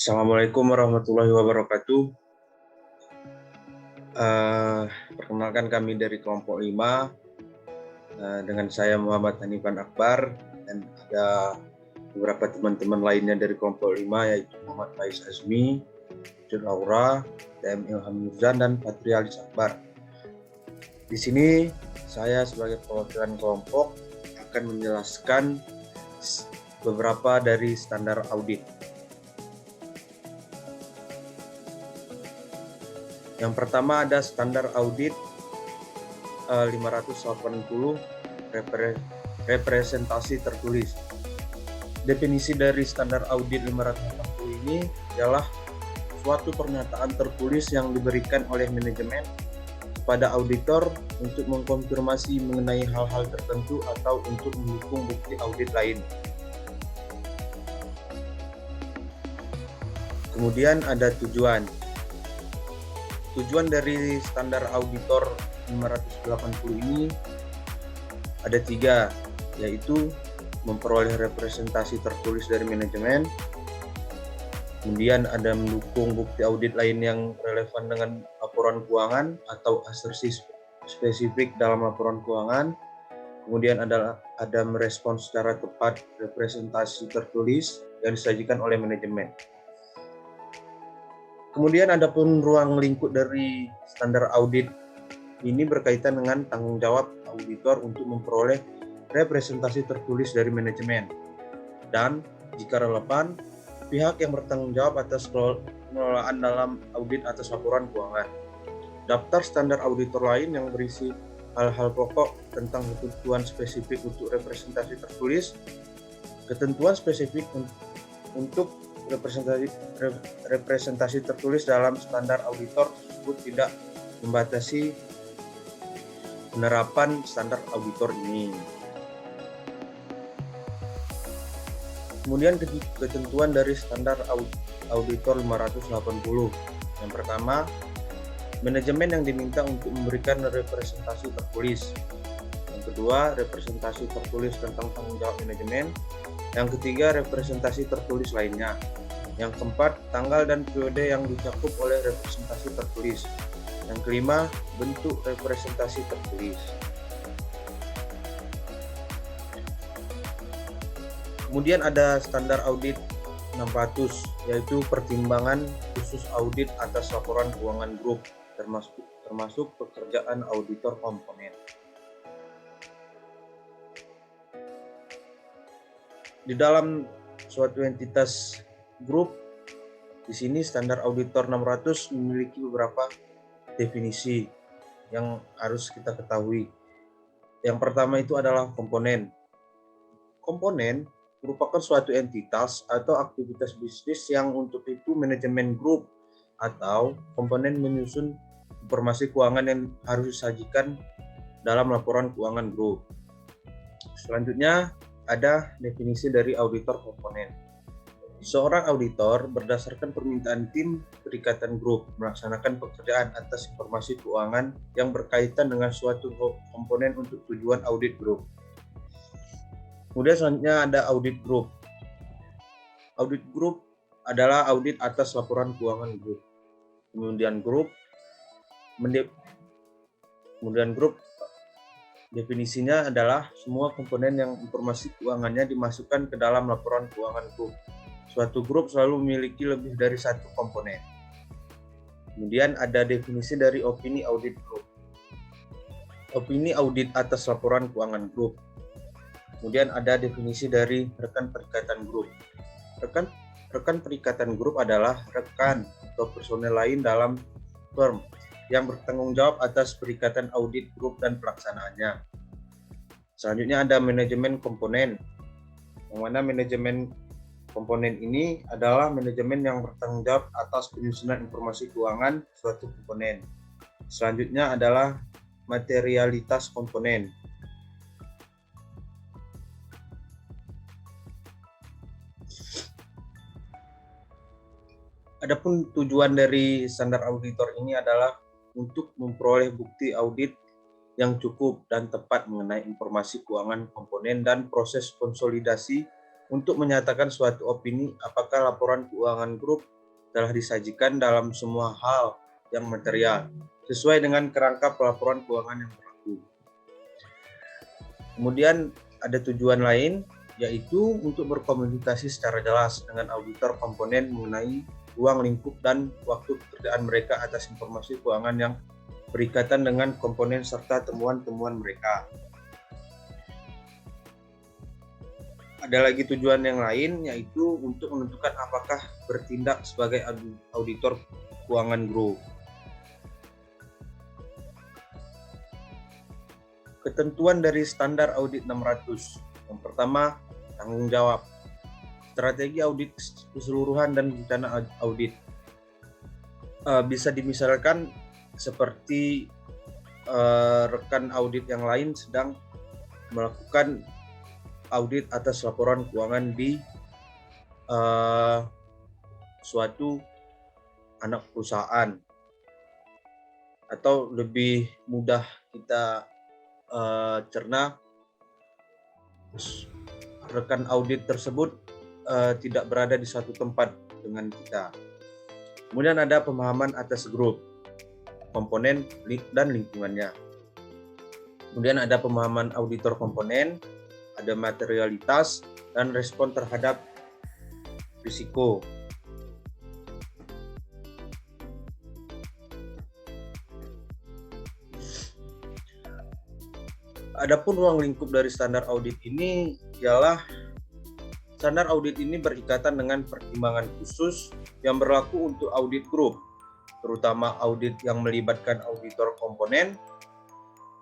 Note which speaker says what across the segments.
Speaker 1: Assalamualaikum warahmatullahi wabarakatuh. Perkenalkan kami dari kelompok 5 dengan saya Muhammad Hanifan Akbar dan ada beberapa teman-teman lainnya dari kelompok 5 yaitu Muhammad Faiz Azmi, Jun Laura, DM Ilham Mirzan, dan Patrialis Akbar. Di sini saya sebagai perwakilan kelompok akan menjelaskan beberapa dari standar audit. Yang pertama ada standar audit 580 representasi tertulis. Definisi dari standar audit 580 ini adalah suatu pernyataan tertulis yang diberikan oleh manajemen kepada auditor untuk mengkonfirmasi mengenai hal-hal tertentu atau untuk mendukung bukti audit lain. Kemudian ada tujuan. Tujuan dari standar auditor 580 ini ada 3, yaitu memperoleh representasi tertulis dari manajemen, kemudian ada mendukung bukti audit lain yang relevan dengan laporan keuangan atau asersi spesifik dalam laporan keuangan, kemudian ada merespons secara tepat representasi tertulis yang disajikan oleh manajemen. Kemudian ada pun ruang lingkup dari standar audit ini berkaitan dengan tanggung jawab auditor untuk memperoleh representasi tertulis dari manajemen. Dan jika relevan, pihak yang bertanggung jawab atas pengelolaan dalam audit atas laporan keuangan. Daftar standar auditor lain yang berisi hal-hal pokok tentang ketentuan spesifik untuk representasi tertulis, ketentuan spesifik untuk representasi tertulis dalam standar auditor tersebut tidak membatasi penerapan standar auditor ini. Kemudian ketentuan dari standar auditor 580. Yang pertama, manajemen yang diminta untuk memberikan representasi tertulis. Yang kedua, representasi tertulis tentang tanggung jawab manajemen. Yang ketiga, representasi tertulis lainnya. Yang keempat, tanggal dan periode yang dicakup oleh representasi tertulis. Yang kelima, bentuk representasi tertulis. Kemudian ada standar audit 600, yaitu pertimbangan khusus audit atas laporan keuangan grup, termasuk pekerjaan auditor komponen. Di dalam suatu entitas grup, di sini standar auditor 600 memiliki beberapa definisi yang harus kita ketahui. Yang pertama itu adalah komponen. Komponen merupakan suatu entitas atau aktivitas bisnis yang untuk itu manajemen grup atau komponen menyusun informasi keuangan yang harus disajikan dalam laporan keuangan grup. Selanjutnya ada definisi dari auditor komponen. Seorang auditor berdasarkan permintaan tim perikatan grup melaksanakan pekerjaan atas informasi keuangan yang berkaitan dengan suatu komponen untuk tujuan audit grup. Kemudian selanjutnya ada audit grup. Audit grup adalah audit atas laporan keuangan grup. Kemudian grup definisinya adalah semua komponen yang informasi keuangannya dimasukkan ke dalam laporan keuangan grup. Suatu grup selalu memiliki lebih dari satu komponen. Kemudian ada definisi dari opini audit grup. Opini audit atas laporan keuangan grup. Kemudian ada definisi dari rekan perikatan grup. Rekan perikatan grup adalah rekan atau personel lain dalam firm yang bertanggung jawab atas perikatan audit grup dan pelaksanaannya. Selanjutnya ada manajemen komponen, yang mana manajemen komponen ini adalah manajemen yang bertanggung jawab atas penyusunan informasi keuangan suatu komponen. Selanjutnya adalah materialitas komponen. Adapun tujuan dari standar auditor ini adalah untuk memperoleh bukti audit yang cukup dan tepat mengenai informasi keuangan komponen dan proses konsolidasi untuk menyatakan suatu opini apakah laporan keuangan grup telah disajikan dalam semua hal yang material sesuai dengan kerangka pelaporan keuangan yang berlaku. Kemudian ada tujuan lain, yaitu untuk berkomunikasi secara jelas dengan auditor komponen mengenai ruang lingkup dan waktu pekerjaan mereka atas informasi keuangan yang berikatan dengan komponen serta temuan-temuan mereka. Ada lagi tujuan yang lain, yaitu untuk menentukan apakah bertindak sebagai auditor keuangan grup. Ketentuan dari standar audit 600. Yang pertama, tanggung jawab. Strategi audit keseluruhan dan rencana audit. Bisa dimisalkan seperti rekan audit yang lain sedang melakukan audit atas laporan keuangan di suatu anak perusahaan, atau lebih mudah kita cerna, rekan audit tersebut tidak berada di suatu tempat dengan kita. Kemudian ada pemahaman atas grup, komponen, dan lingkungannya. Kemudian ada pemahaman auditor komponen, ada materialitas, dan respon terhadap risiko. Adapun ruang lingkup dari standar audit ini ialah standar audit ini berikatan dengan pertimbangan khusus yang berlaku untuk audit grup, terutama audit yang melibatkan auditor komponen.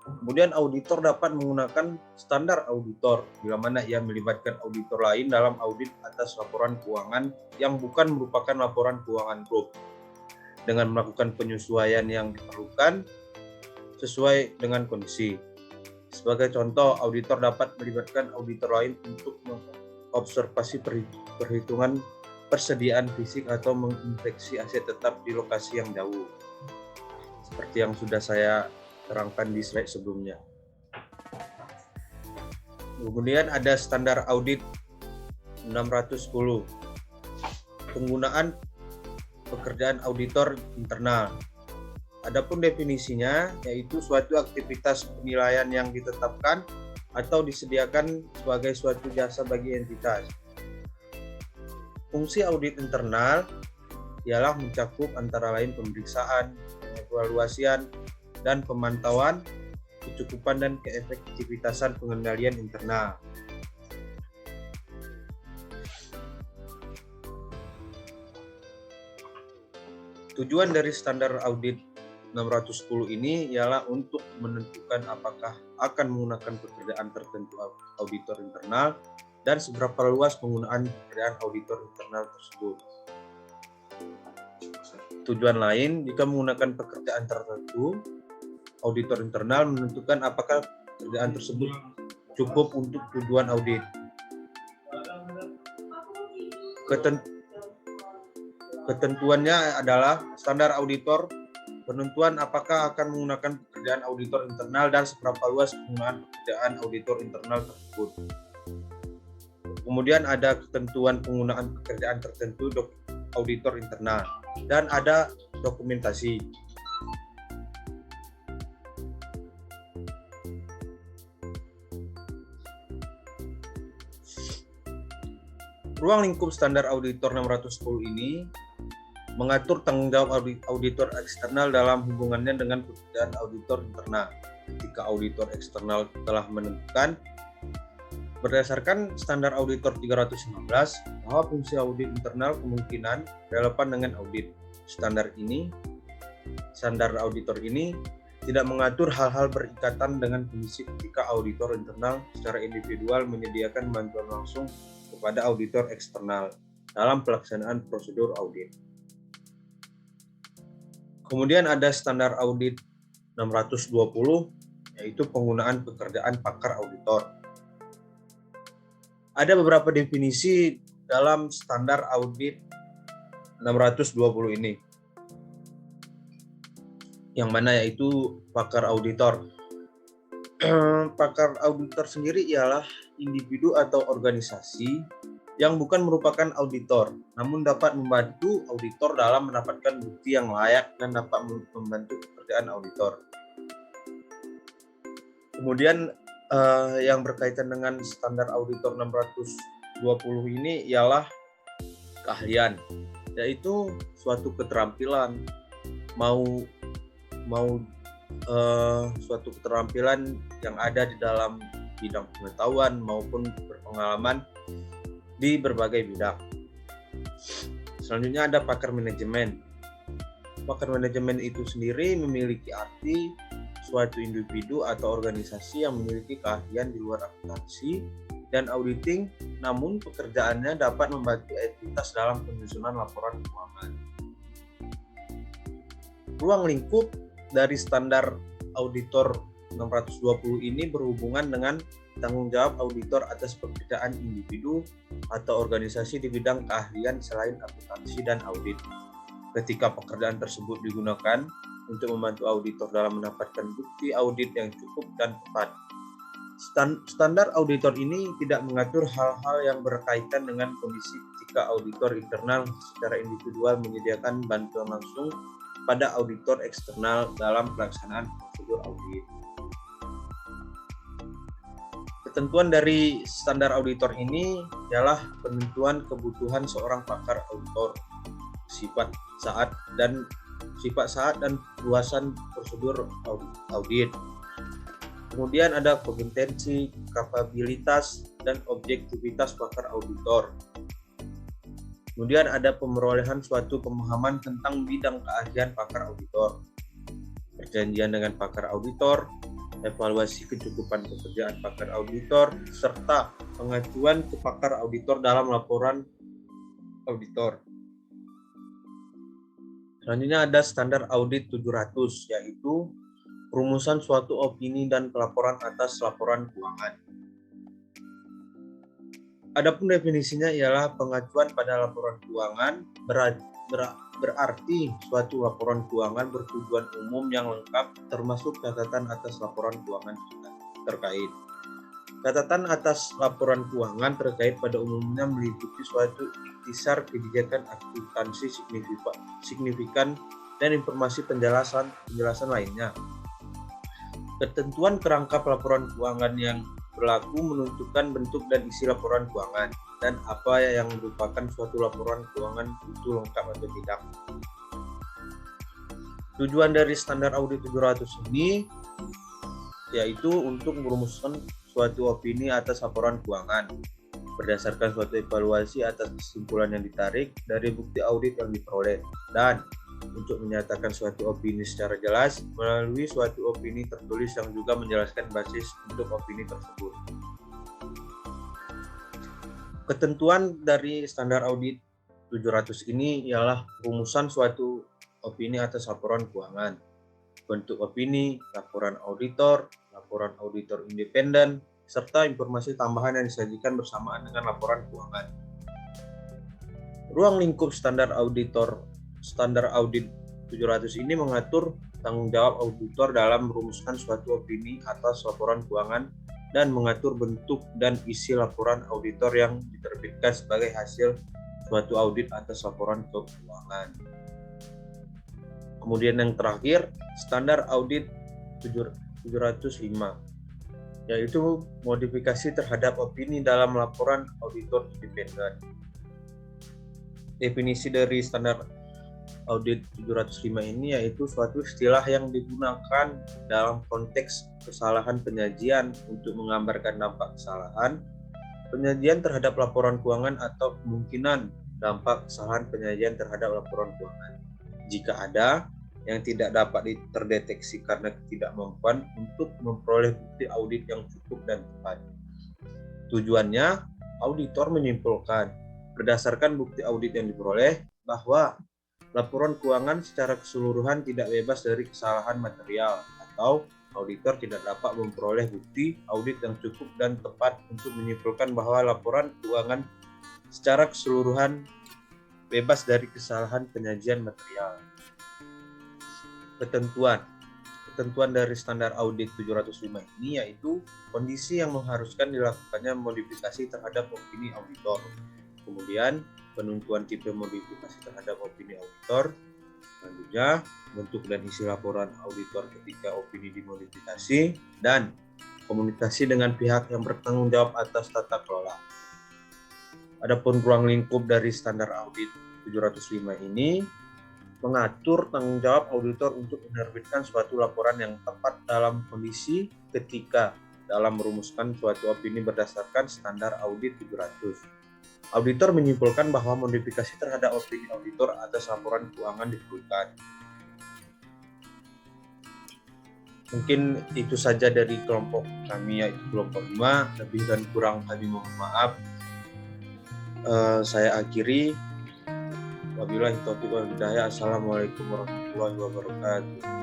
Speaker 1: Kemudian auditor dapat menggunakan standar auditor bila mana ia melibatkan auditor lain dalam audit atas laporan keuangan yang bukan merupakan laporan keuangan grup, dengan melakukan penyesuaian yang diperlukan sesuai dengan kondisi. Sebagai contoh, auditor dapat melibatkan auditor lain untuk mengobservasi perhitungan persediaan fisik atau menginspeksi aset tetap di lokasi yang jauh, seperti yang sudah saya terangkan di slide sebelumnya. Kemudian ada standar audit 610, penggunaan pekerjaan auditor internal. Adapun definisinya, yaitu suatu aktivitas penilaian yang ditetapkan atau disediakan sebagai suatu jasa bagi entitas. Fungsi audit internal ialah mencakup antara lain pemeriksaan, pengevaluasian, dan pemantauan kecukupan dan keefektivitasan pengendalian internal. Tujuan dari standar audit 610 ini ialah untuk menentukan apakah akan menggunakan pekerjaan tertentu auditor internal dan seberapa luas penggunaan pekerjaan auditor internal tersebut. Tujuan lain, jika menggunakan pekerjaan tertentu, auditor internal menentukan apakah pekerjaan tersebut cukup untuk tujuan audit. Ketentuannya adalah standar auditor, penentuan apakah akan menggunakan pekerjaan auditor internal dan seberapa luas penggunaan pekerjaan auditor internal tersebut. Kemudian ada ketentuan penggunaan pekerjaan tertentu auditor internal, dan ada dokumentasi. Ruang lingkup standar auditor 610 ini mengatur tanggung jawab auditor eksternal dalam hubungannya dengan pekerjaan auditor internal. Ketika auditor eksternal telah menentukan berdasarkan standar auditor 315 bahwa fungsi audit internal kemungkinan relevan dengan audit. Standar auditor ini tidak mengatur hal-hal berikatan dengan kondisi ketika auditor internal secara individual menyediakan bantuan langsung kepada auditor eksternal dalam pelaksanaan prosedur audit. Kemudian ada standar audit 620, yaitu penggunaan pekerjaan pakar auditor. Ada beberapa definisi dalam standar audit 620 ini, yang mana yaitu pakar auditor. Pakar auditor sendiri ialah individu atau organisasi yang bukan merupakan auditor, namun dapat membantu auditor dalam mendapatkan bukti yang layak dan dapat membantu pekerjaan auditor. Kemudian yang berkaitan dengan standar auditor 620 ini ialah keahlian, yaitu suatu keterampilan, mau suatu keterampilan yang ada di dalam bidang pengetahuan maupun berpengalaman di berbagai bidang. Selanjutnya ada pakar manajemen. Pakar manajemen itu sendiri memiliki arti suatu individu atau organisasi yang memiliki keahlian di luar akuntansi dan auditing, namun pekerjaannya dapat membantu entitas dalam penyusunan laporan keuangan. Ruang lingkup dari standar auditor 620 ini berhubungan dengan tanggung jawab auditor atas pekerjaan individu atau organisasi di bidang keahlian selain akuntansi dan audit. Ketika pekerjaan tersebut digunakan untuk membantu auditor dalam mendapatkan bukti audit yang cukup dan tepat. Standar auditor ini tidak mengatur hal-hal yang berkaitan dengan kondisi ketika auditor internal secara individual menyediakan bantuan langsung pada auditor eksternal dalam pelaksanaan prosedur audit. Ketentuan dari standar auditor ini ialah penentuan kebutuhan seorang pakar auditor, sifat saat dan luasan prosedur audit. Kemudian ada kompetensi, kapabilitas, dan objektivitas pakar auditor. Kemudian ada pemerolehan suatu pemahaman tentang bidang keahlian pakar auditor, perjanjian dengan pakar auditor, evaluasi kecukupan pekerjaan pakar auditor, serta pengajuan ke pakar auditor dalam laporan auditor. Selanjutnya ada standar audit 700, yaitu perumusan suatu opini dan pelaporan atas laporan keuangan. Adapun definisinya ialah pengajuan pada laporan keuangan berarti suatu laporan keuangan bertujuan umum yang lengkap termasuk catatan atas laporan keuangan terkait. Catatan atas laporan keuangan terkait pada umumnya meliputi suatu ikhtisar kebijakan akuntansi signifikan dan informasi penjelasan lainnya. Ketentuan kerangka laporan keuangan yang berlaku menentukan bentuk dan isi laporan keuangan dan apa yang merupakan suatu laporan keuangan itu lengkap atau tidak. Tujuan dari standar audit 700 ini yaitu untuk merumuskan suatu opini atas laporan keuangan berdasarkan suatu evaluasi atas kesimpulan yang ditarik dari bukti audit yang diperoleh dan untuk menyatakan suatu opini secara jelas melalui suatu opini tertulis yang juga menjelaskan basis untuk opini tersebut. Ketentuan dari standar audit 700 ini ialah rumusan suatu opini atas laporan keuangan. Bentuk opini, laporan auditor independen, serta informasi tambahan yang disajikan bersamaan dengan laporan keuangan. Ruang lingkup standar audit 700 ini mengatur tanggung jawab auditor dalam merumuskan suatu opini atas laporan keuangan dan mengatur bentuk dan isi laporan auditor yang diterbitkan sebagai hasil suatu audit atas laporan keuangan. Kemudian yang terakhir, standar audit 705, yaitu modifikasi terhadap opini dalam laporan auditor independen. Definisi dari standar audit 705 ini yaitu suatu istilah yang digunakan dalam konteks kesalahan penyajian untuk menggambarkan dampak kesalahan penyajian terhadap laporan keuangan atau kemungkinan dampak kesalahan penyajian terhadap laporan keuangan jika ada yang tidak dapat terdeteksi karena ketidakmampuan untuk memperoleh bukti audit yang cukup dan tepat. Tujuannya, auditor menyimpulkan berdasarkan bukti audit yang diperoleh bahwa laporan keuangan secara keseluruhan tidak bebas dari kesalahan material atau auditor tidak dapat memperoleh bukti audit yang cukup dan tepat untuk menyimpulkan bahwa laporan keuangan secara keseluruhan bebas dari kesalahan penyajian material. Ketentuan dari standar audit 705 ini yaitu kondisi yang mengharuskan dilakukannya modifikasi terhadap opini auditor. Kemudian penentuan tipe modifikasi terhadap opini auditor. Selanjutnya, bentuk dan isi laporan auditor ketika opini dimodifikasi, dan komunikasi dengan pihak yang bertanggung jawab atas tata kelola. Adapun ruang lingkup dari standar audit 705 ini mengatur tanggung jawab auditor untuk menerbitkan suatu laporan yang tepat dalam kondisi ketika dalam merumuskan suatu opini berdasarkan standar audit 700. Auditor menyimpulkan bahwa modifikasi terhadap opini auditor atas laporan keuangan diperlukan. Mungkin itu saja dari kelompok kami, yaitu kelompok 5. Lebih dan kurang kami mohon maaf. Saya akhiri. Wabillahi taufiq wal hidayah. Assalamualaikum warahmatullahi wabarakatuh.